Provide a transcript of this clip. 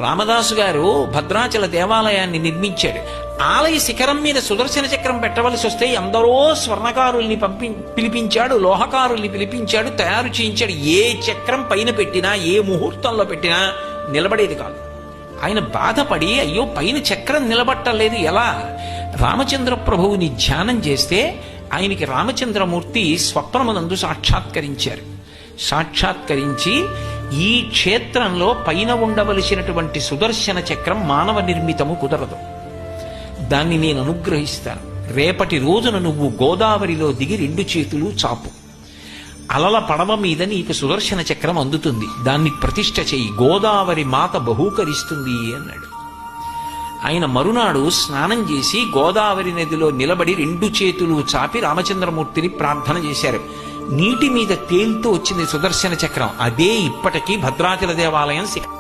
రామదాసు గారు భద్రాచల దేవాలయాన్ని నిర్మించాడు. ఆలయ శిఖరం మీద సుదర్శన చక్రం పెట్టవలసి వస్తే ఎందరో స్వర్ణకారుల్ని పిలిపించాడు, లోహకారుల్ని పిలిపించాడు, తయారు చేయించాడు. ఏ చక్రం పైన పెట్టినా, ఏ ముహూర్తంలో పెట్టినా నిలబడేది కాదు. ఆయన బాధపడి, అయ్యో పైన చక్రం నిలబట్టలేదు ఎలా? రామచంద్ర ప్రభువుని ధ్యానం చేస్తే ఆయనకి రామచంద్రమూర్తి స్వప్నమునందు సాక్షాత్కరించారు. సాక్షాత్కరించి, ఈ క్షేత్రంలో పైన ఉండవలసినటువంటి సుదర్శన చక్రం మానవ నిర్మితము కుదరదు, దాన్ని నేను అనుగ్రహిస్తాను. రేపటి రోజున నువ్వు గోదావరిలో దిగి 2 చేతులు చాపు, అలల పడవ మీద నీకు సుదర్శన చక్రం అందుతుంది, దాన్ని ప్రతిష్ఠ చెయ్యి, గోదావరి మాత బహూకరిస్తుంది అన్నాడు. ఆయన మరునాడు స్నానం చేసి గోదావరి నదిలో నిలబడి 2 చేతులు చాపి రామచంద్రమూర్తిని ప్రార్థన చేశారు. నీటి మీద తేలుతూ వచ్చింది సుదర్శన చక్రం. అదే ఇప్పటికీ భద్రాచల దేవాలయం శిఖరం.